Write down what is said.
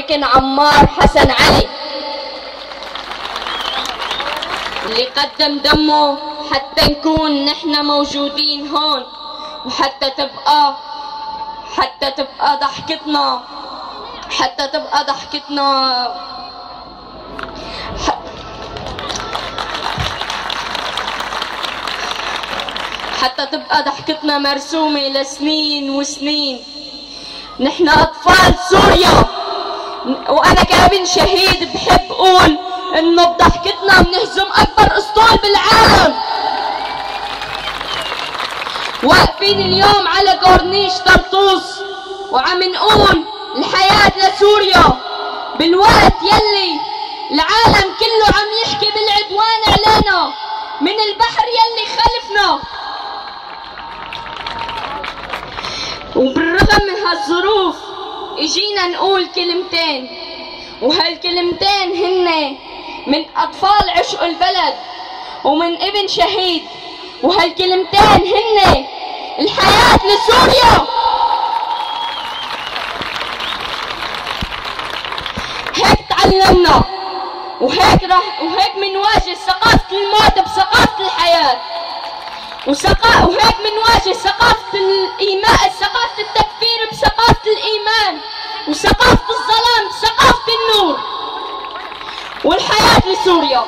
ركن عمار حسن علي اللي قدم دمه حتى نكون نحن موجودين هون، وحتى تبقى ضحكتنا، حتى تبقى ضحكتنا مرسومة لسنين وسنين. نحن أطفال سوريا، وأنا كابن شهيد بحب أقول إنه بضحكتنا بنهزم أكبر أسطول بالعالم. واقفين اليوم على كورنيش طرطوس وعم نقول الحياة لسوريا بالوقت يلي العالم كله عم يحكي بالعدوان علينا من البحر يلي خلفنا. وبالرغم من هالظروف اجينا نقول كلمتين، وهالكلمتين هن من اطفال عشق البلد ومن ابن شهيد، وهالكلمتين هن الحياة لسوريا. هيك تعلمنا، وهيك منواجه ثقافة الموت بثقافة الحياة، وهيك منواجه ثقافة الإيمان، ثقافة التكفير بثقافة الإيمان، وثقافة الظلام بثقافة النور. والحياة لسوريا.